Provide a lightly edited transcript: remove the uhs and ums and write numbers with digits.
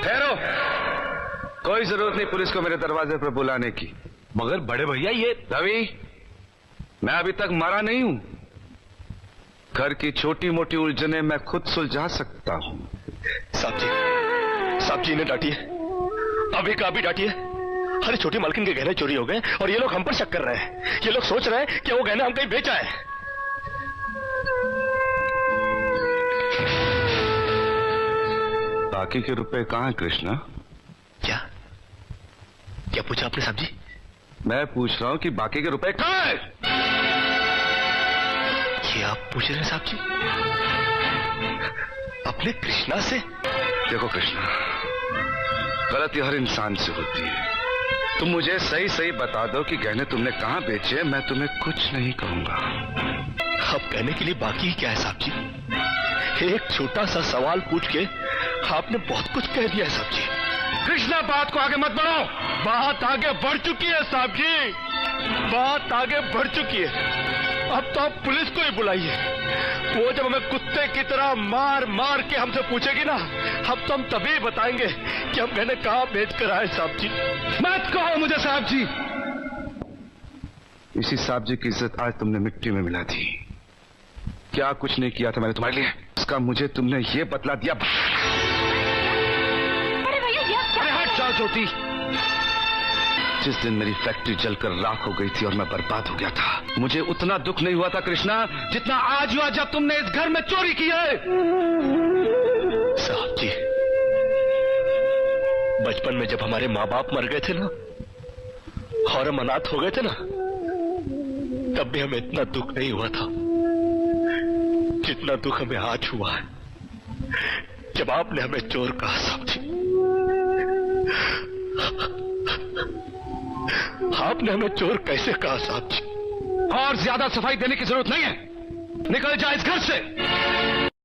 ठहरो, कोई जरूरत नहीं पुलिस को मेरे दरवाजे पर बुलाने की। मगर बड़े भैया ये रवि, मैं अभी तक मरा नहीं हूं। घर की छोटी मोटी उलझने मैं खुद सुलझा सकता हूं। साहब जी ने डांटी है, अभी का अभी डांटी है। अरे छोटी मालकिन के गहने चोरी हो गए और ये लोग हम पर शक कर रहे हैं। ये लोग सोच रहे हैं कि वो गहना हम कहीं बेचा है। बाकी के रुपए कहां हैं कृष्णा? क्या पूछा आपने साहब जी? मैं पूछ रहा हूं कि बाकी के रुपए कहां हैं? ये आप पूछ रहे हैं साहब जी अपने कृष्णा से? देखो कृष्णा, गलती हर इंसान से होती है। तुम मुझे सही सही बता दो कि गहने तुमने कहां बेचे, मैं तुम्हें कुछ नहीं कहूंगा। अब कहने के लिए बाकी ही क्या है साहब जी? एक छोटा सा सवाल पूछ के आपने बहुत कुछ कह दिया है साहब जी। कृष्णा, बात को आगे मत बढ़ाओ। बात आगे बढ़ चुकी है साहब जी, बात आगे बढ़ चुकी है। अब तो आप पुलिस को ही बुलाइए। वो जब हमें कुत्ते की तरह मार मार के हमसे पूछेगी ना, अब तो हम तभी बताएंगे कि हम गहने कहां बेच कर आए साहब जी। मत कहो मुझे साहब जी। इसी साहब जी की इज्जत आज तुमने मिट्टी में मिला दी। क्या कुछ नहीं किया था मैंने तुम्हारे लिए, इसका मुझे तुमने ये बतला दिया। अरे हट जाओ ज्योति। जिस दिन मेरी फैक्ट्री जलकर राख हो गई थी और मैं बर्बाद हो गया था, मुझे उतना दुख नहीं हुआ था कृष्णा जितना आज हुआ जब तुमने इस घर में चोरी की है। साहब जी, बचपन में जब हमारे माँ बाप मर गए थे ना और हम अनाथ हो गए थे ना, तब भी हमें इतना दुख नहीं हुआ था जितना दुख हमें आज हुआ है जब आपने हमें चोर कहा साहब जी। आपने हमें चोर कैसे कहा साहब जी? और ज्यादा सफाई देने की जरूरत नहीं है। निकल जा इस घर से।